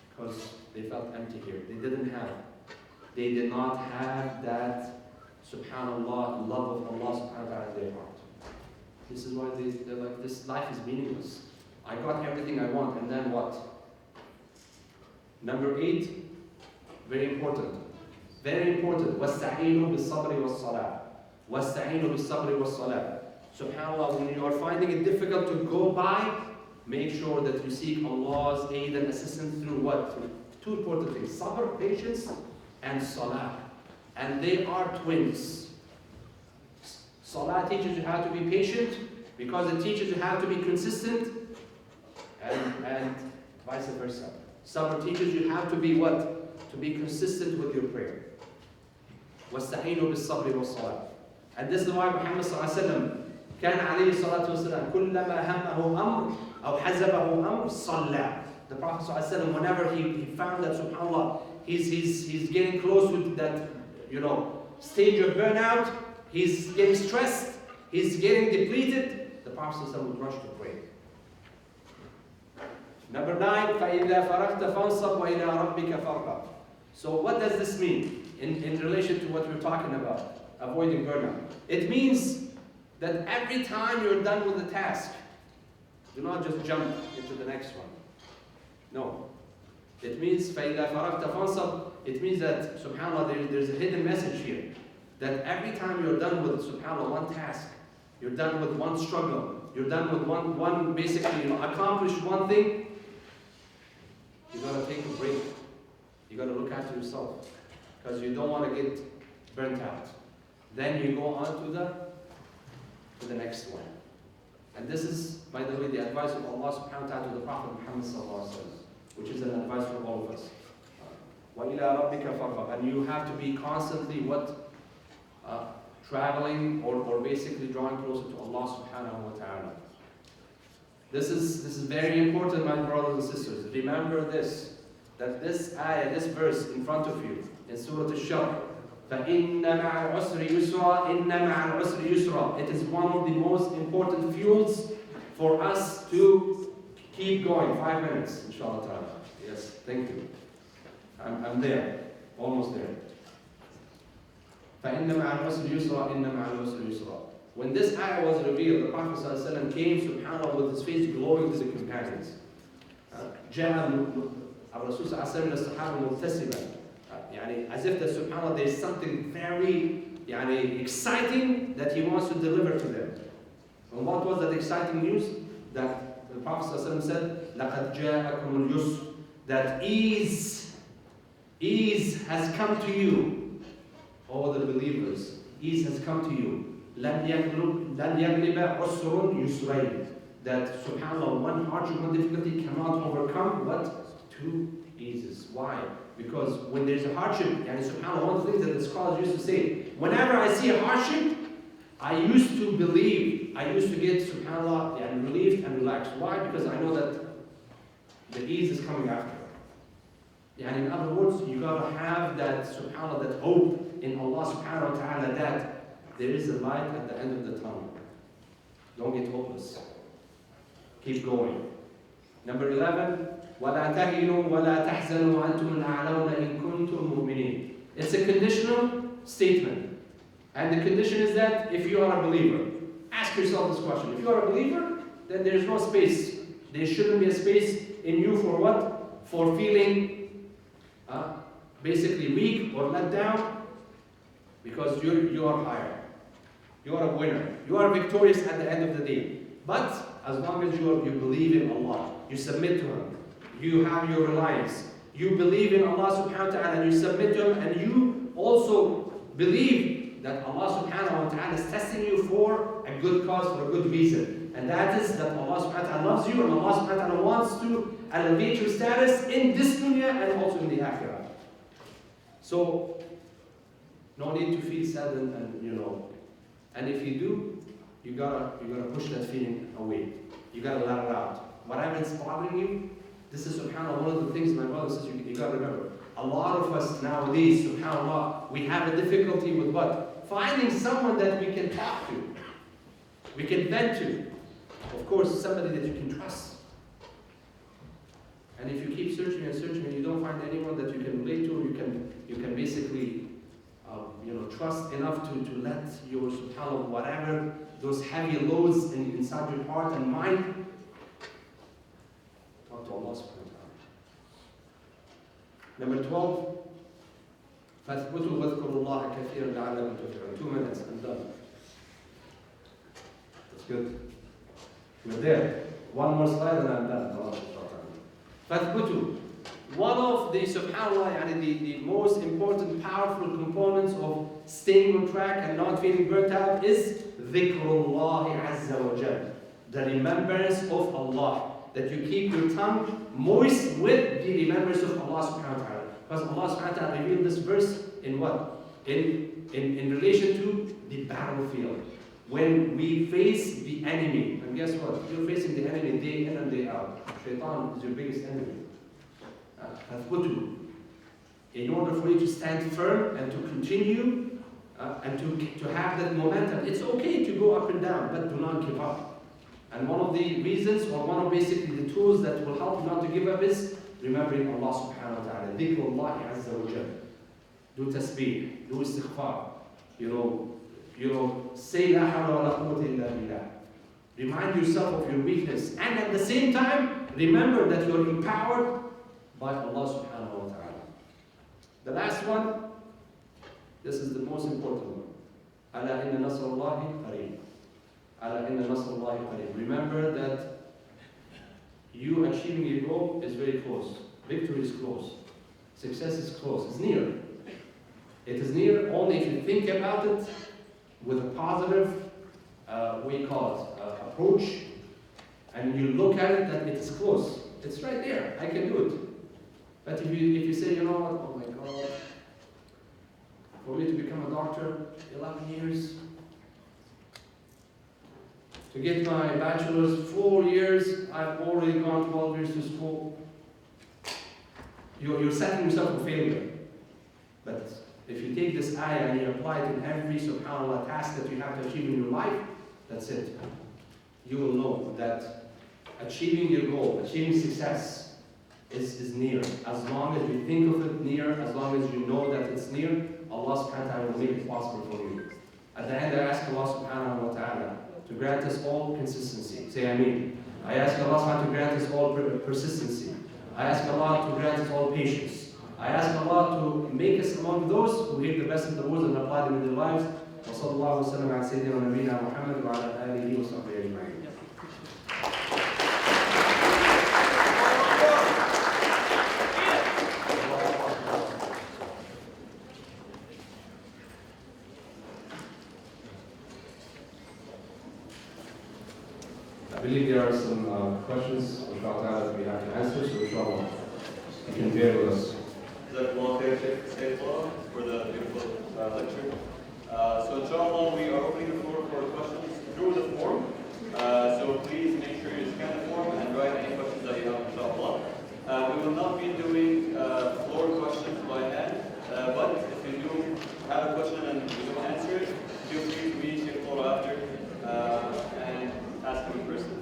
Because they felt empty here. They did not have that, subhanAllah, love of Allah subhanahu wa ta'ala in their heart. This is why they're like, this life is meaningless. I got everything I want, and then what? Number 8, very important. Very important. وَاسْتَعِينُوا بِالصَّبْرِ وَالصَّلَاةِ وَاسْتَعِينُوا بِالصَّبْرِ وَالصَّلَاةِ. SubhanAllah, when you are finding it difficult to go by, make sure that you seek Allah's aid and assistance through what? Through 2 important things. Sabr, patience, and salah. And they are twins. Salah teaches you how to be patient, because it teaches you how to be consistent, and vice versa. Sabr teaches you how to be what? To be consistent with your prayer. وَاسْتَعِينُوا بِالصَّبْرِ وَالصَّلَاةِ. And this is why Muhammad sallallahu alaihi wasallam كان عليه الصلاة والسلام كلما همه أمر أو حزبه أمر صلى. The Prophet sallallahu alaihi wasallam, whenever he found that subhanAllah, he's getting close to that, stage of burnout, he's getting stressed, he's getting depleted, the Prophet sallallahu alaihi wasallam would rush to pray. Number 9, فَإِذَا فَرَغْتَ فَانْصَبْ وَإِلَىٰ رَبِّكَ فَارْغَبْ. So what does this mean in relation to what we're talking about, avoiding burnout? It means that every time you're done with the task, do not just jump into the next one. No. It means فَإِذَا فَرَغْتَ فَانْصَبْ. It means that, subhanAllah, there's a hidden message here. That every time you're done with, subhanAllah, one task, you're done with one struggle, you're done with one basically, accomplished one thing, you gotta take a break. You gotta look after yourself. Because you don't want to get burnt out. Then you go on to the next one. And this is, by the way, the advice of Allah subhanahu wa ta'ala to the Prophet Muhammad sallallahu alaihi wasallam, which is an advice for all of us. وَإِلَىٰ رَبِّكَ فَارْغَبْ. And you have to be constantly traveling or basically drawing closer to Allah subhanahu wa ta'ala. This is very important, my brothers and sisters. Remember this, that this ayah, this verse in front of you, in Surah Al-Shaq, فَإِنَّ مَعَ الْعُسْرِ يُسْرًا إِنَّ مَعَ الْعُسْرِ يُسْرًا. It is one of the most important fuels for us to keep going. 5 minutes, inshallah ta'ala. Yes, thank you. I'm there, almost there. فَإِنَّ مَعَ الْعُسْرِ يُسْرًا إِنَّ مَعَ الْعُسْرِ يُسْرًا. When this ayah was revealed, the Prophet ﷺ came, subhanAllah, with his face glowing to the companions. جاء الرسول صلى الله عليه وسلم للصحابة مبتسما. As if that, subhanAllah, there is something very exciting that he wants to deliver to them. And what was that exciting news? That the Prophet ﷺ said, لَقَدْ جَاءَكُمُ الْيُسْرِ, that ease has come to you, all the believers. Ease has come to you. لَنْ يَغْلِبَ عُسْرٌ يُسْرَيْنِ, that subhanAllah, one hardship, one difficulty cannot overcome what? 2 eases. Why? Because when there's a hardship, subhanAllah, one of the things that the scholars used to say, whenever I see a hardship, I used to believe, I used to get, subhanAllah, relieved and relaxed. Why? Because I know that the ease is coming after. In other words, you gotta have that, subhanAllah, that hope in Allah subhanahu wa ta'ala that there is a light at the end of the tunnel. Don't get hopeless. Keep going. Number 11, وَلَا تَهِنُوا وَلَا تَحْزَنُوا وَأَنْتُمُ الْأَعْلَوْنَ إِن كُنتُم مُؤْمِنِينَ. It's a conditional statement. And the condition is that if you are a believer, ask yourself this question. If you are a believer, then there is no space. There shouldn't be a space in you for what? For feeling basically weak or let down, because you are higher. You are a winner. You are victorious at the end of the day. But as long as you believe in Allah, you submit to Him, you have your reliance, you believe in Allah subhanahu wa ta'ala, and you submit to Him, and you also believe that Allah subhanahu wa ta'ala is testing you for a good cause, for a good reason. And that is that Allah subhanahu wa ta'ala loves you, and Allah subhanahu wa ta'ala wants to elevate your status in this dunya and also in the akhirah. So, no need to feel sad and if you do, you gotta push that feeling away. You gotta let it out. Whatever is bothering you, this is subhanAllah, one of the things, my brother says, you gotta remember. A lot of us nowadays, subhanAllah, we have a difficulty with what? Finding someone that we can talk to. We can vent to. Of course, somebody that you can trust. And if you keep searching and searching and you don't find anyone that you can relate to, you can basically trust enough to let your, subhanAllah, whatever, those heavy loads inside your heart and mind, talk to Allah subhanahu wa ta'ala. Number 12, فَاثْبُتُوا وَاذْكُرُوا اللَّهَ كَثِيرًا لَعَلَّكُمْ تُفْلِحُونَ. 2 minutes, I'm done. That's good. We're there. One more slide and I'm done. فَاثْبُتُوا. One of the, subhanAllah, the most important, powerful components of staying on track and not feeling burnt out is ذِكْرُ اللَّهِ عَزَّ وَجَلَّ. The remembrance of Allah. That you keep your tongue moist with the remembrance of Allah subhanahu wa ta'ala. Because Allah subhanahu wa ta'ala revealed this verse in what? In relation to the battlefield. When we face the enemy. And guess what? You're facing the enemy day in and day out. Shaitan is your biggest enemy. In order for you to stand firm and to continue and to have that momentum, it's okay to go up and down, but do not give up. And one of the reasons, or one of basically the tools that will help you not to give up is remembering Allah subhanahu wa ta'ala. ذِكْرُ اللَّهِ عَزَّ وَجَلَّ. Do tasbih, do istighfar. Say la hawla wa la quwwata illa billah. Remind yourself of your weakness. And at the same time, remember that you're empowered by Allah subhanahu wa ta'ala. The last one, this is the most important one. أَلَا إِنَّ نَصْرَ اللَّهِ قَرِيبٌ. أَلَا إِنَّ نَصْرَ اللَّهِ قَرِيبٌ. Remember that you achieving your goal is very close. Victory is close. Success is close. It's near. It is near only if you think about it with a positive, approach, and you look at it that it is close. It's right there. I can do it. But if you say, you know what, oh my God, for me to become a doctor, 11 years. To get my bachelor's, 4 years, I've already gone 12 years to school. You're setting yourself for failure. But if you take this ayah and you apply it in every, subhanAllah, task that you have to achieve in your life, that's it. you will know that achieving your goal, achieving success is near. As long as you think of it near, as long as you know that it's near, Allah subhanahu wa ta'ala will make it possible for you. At the end, I ask Allah subhanahu wa ta'ala to grant us all consistency. Say Ameen. I ask Allah subhanahu to grant us all persistency. I ask Allah to grant us all patience. I ask Allah to make us among those who hear the best of the words and apply them in their lives. وصلى الله وسلم على سيدنا ونبينا محمد وعلى آله وصحبه أجمعين. I believe there are some questions that we have to answer, so inshallah you can bear with us. Jazakallah khair, Sheikh Tora, for the beautiful lecture. So inshallah we are opening the floor for questions through the form. So please make sure you scan the form and write any questions that you have, inshallah. We will not be doing floor questions by hand, but if you do have a question and you don't answer it, feel free to meet Sheikh Tora after and ask him in person.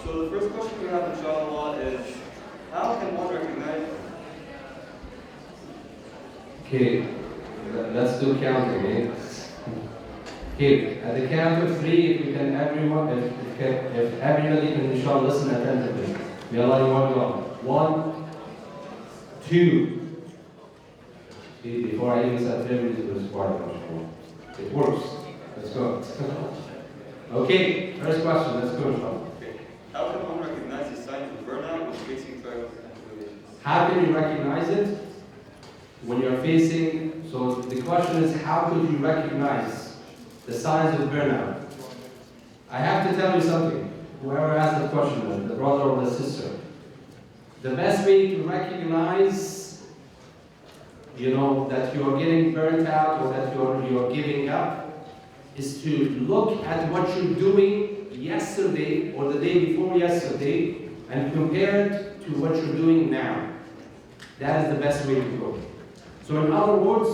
So the first question we have, inshallah, is how can one recognize? Okay, let's do counting, eh? Okay, at the count of 3, if we can, if everybody can, inshallah, listen attentively. May Allah reward you all. 1, 2. See, before I even said 3, it was part of it. It works. Let's go. Okay, first question. Let's go, inshallah. Okay. How can one recognize the signs of burnout when facing trials and tribulations? How can you recognize it when you're facing? So the question is, how could you recognize the signs of burnout? I have to tell you something. Whoever asked the question, the brother or the sister, the best way to recognize, that you are getting burnt out or that you are giving up, is to look at what you're doing yesterday or the day before yesterday and compare it to what you're doing now. That is the best way to go. So in other words,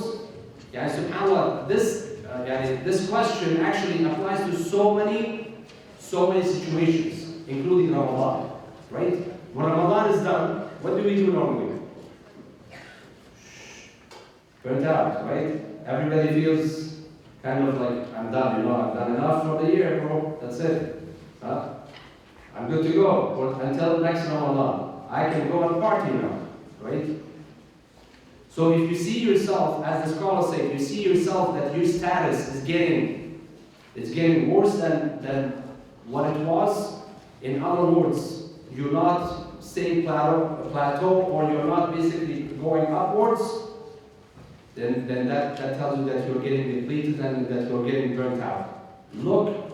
subhanAllah, this question actually applies to so many situations, including Ramadan, right? When Ramadan is done, what do we do normally? Burnt out, right? Everybody feels kind of like, I'm done, I've done enough for the year, bro. That's it. I'm good to go until next Ramadan. I can go and party now, right? So if you see yourself, as the scholars say, if you see yourself that your status is getting worse than what it was, in other words, you're not staying plateau or you're not basically going upwards, then that tells you that you're getting depleted and that you're getting burnt out.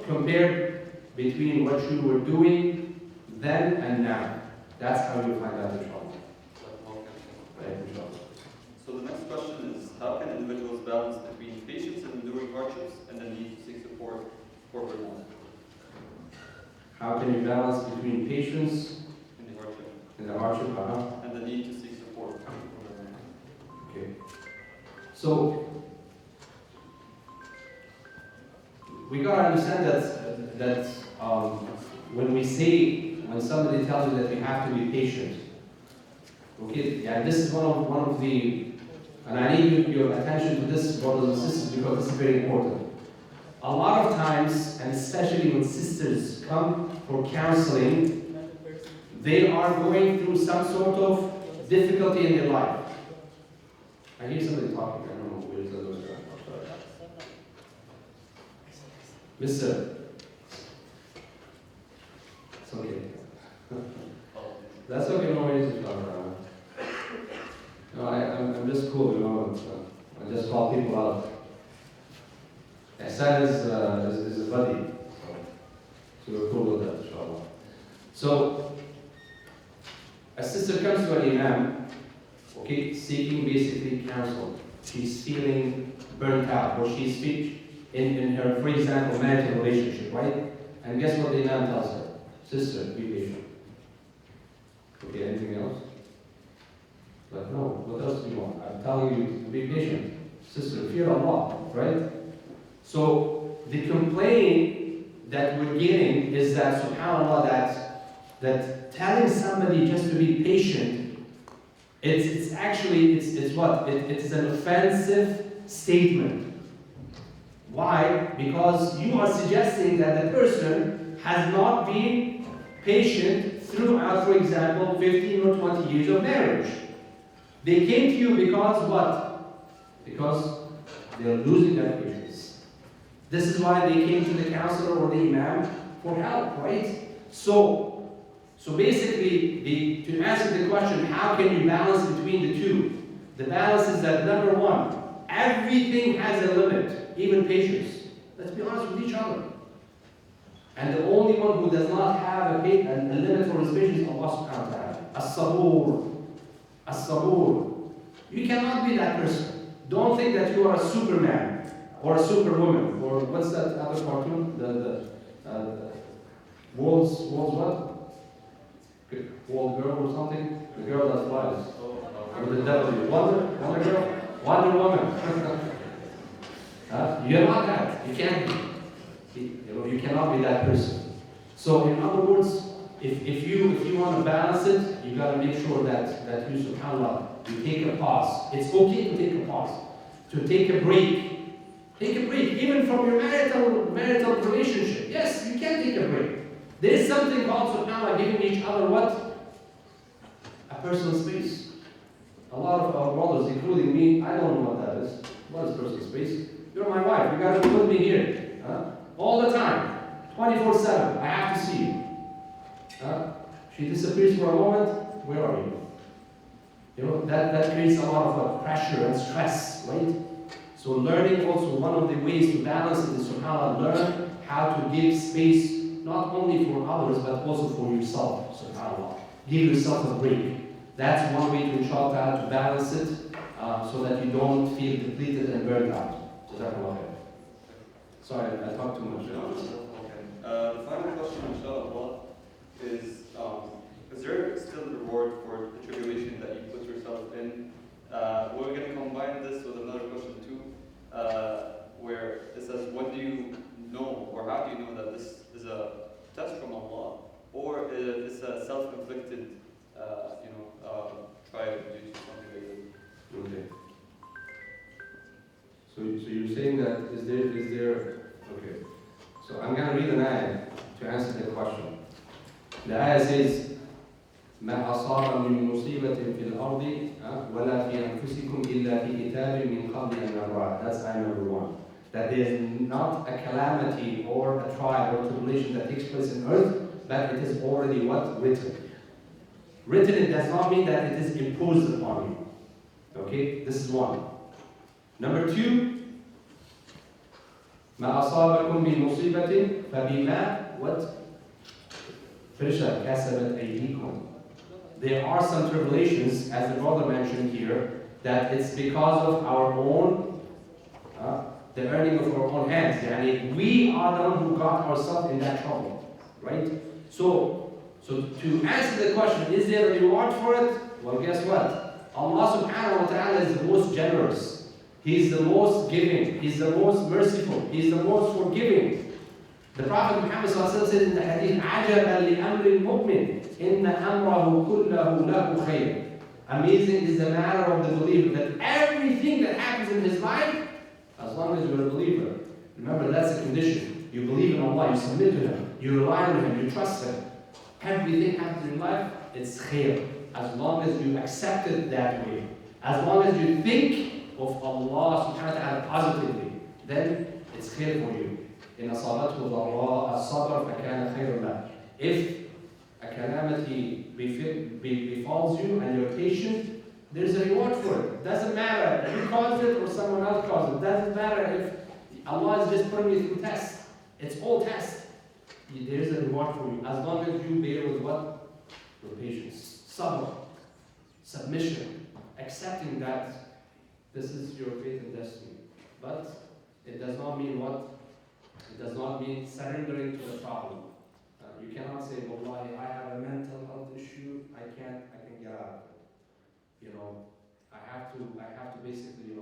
Compare between what you were doing then and now. That's how you find out the trouble. Right, So the next question is, how can individuals balance between patience and enduring hardships and the need to seek support for burnout? How can you balance between patience In the hardship. and And the need to seek support for burnout. Okay. So we gotta understand that when somebody tells you that you have to be patient, okay, this is one of the, and I need your attention to this, brothers and sisters, because this is very important. A lot of times, and especially when sisters come for counseling, they are going through some sort of difficulty in their life. I hear somebody talking. I don't know where it's going. Mister. It's okay. That's okay, no worries. No, I'm just cool, I just call people out. Ihsan is a buddy. So we're cool with that, inshallah. So, a sister comes to an imam, okay, seeking basically counsel. She's feeling burnt out, or she's in her, for example, marital relationship, right? And guess what the imam tells her? Sister, be patient. Okay, anything else? Like, no, what else do you want? I'm telling you to be patient. Sister, fear Allah, right? So the complaint that we're getting is that, subhanAllah, that telling somebody just to be patient, it's actually, it's what? It's an offensive statement. Why? Because you are suggesting that the person has not been patient throughout, for example, 15 or 20 years of marriage. They came to you because what? Because they're losing their patience. This is why they came to the counselor or the imam for help, right? So basically, to answer the question, how can you balance between the two? The balance is that, number one, everything has a limit, even patience. Let's be honest with each other. And the only one who does not have a limit for his patience is Allah subhanahu wa ta'ala. As-sabur. As-sabur. You cannot be that person. Don't think that you are a superman or a superwoman, or what's that other cartoon? The World's what? World Girl or something? The girl that flies. Or the devil. Wonder Girl? Wonder Woman. You're not that. You can't be. You cannot be that person. So in other words, if you want to balance it, you got to make sure that you, subhanAllah, you take a pause. It's okay to take a pause, to take a break. Take a break, even from your marital relationship. Yes, you can take a break. There is something called, subhanAllah, giving each other what? A personal space. A lot of our brothers, including me, I don't know what that is. What is personal space? You're my wife. You got to put me here. All the time. 24/7. I have to see you. She disappears for a moment. Where are you? You know, that creates a lot of pressure and stress, right? So learning also, one of the ways to balance it is, subhanAllah, learn how to give space not only for others but also for yourself, subhanAllah. Give yourself a break. That's one way to try to balance it so that you don't feel depleted and burned out. Jazakallah khair. Sorry, I talked too much. The final question, inshallah, is there still reward for the tribulation that you put yourself in? We're going to combine this with another question too, where it says, when do you know, or how do you know that this is a test from Allah, or is a self-inflicted, trial due to something like that? Okay. So you're saying that is there okay. So I'm gonna read an ayah to answer the question. The ayah says, ما أصاب من مصيبة في الأرض ولا في أنفسكم إلا في كتاب من قبل أن نبرأها. That's ayah number 1. That there is not a calamity or a trial or tribulation that takes place in earth, but it is already what? Written. Written, it does not mean that it is imposed upon you. Okay? This is 1. Number 2, ما أصابكم من مصيبة فبما what? كسبت أيديكم. There are some tribulations, as the brother mentioned here, that it's because of our own, the earning of our own hands. Yani we are the one who got ourselves in that trouble, right? So to answer the question, is there a reward for it? Well, guess what? Allah subhanahu wa ta'ala is the most generous. He's the most giving. He's the most merciful. He's the most forgiving. The Prophet Muhammad said in the hadith, عَجَبًا لِأَمْرِ الْمُؤْمِنِ إِنَّ أَمْرَهُ كُلَّهُ لَهُ خَيْرٌ. Amazing is the matter of the believer, that everything that happens in his life, as long as you're a believer, remember that's a condition. You believe in Allah, you submit to Him, you rely on Him, you trust Him. Everything happens in life, it's khair. As long as you accept it that way. As long as you think of Allah subhanahu wa ta'ala positively, then it's khair for you. إن أصابته ضراء الصبر فكان خير له. If a calamity befalls you and you're patient, there's a reward for it. Doesn't matter if you caused it or someone else caused it. Doesn't matter if Allah is just putting you through tests. It's all tests. There's a reward for you as long as you bear with what? With patience, sabr, submission, accepting that this is your fate and destiny. But it does not mean what? It does not mean surrendering to the problem. You cannot say, Wallahi, I have a mental health issue, I can't get out of it. I have to basically,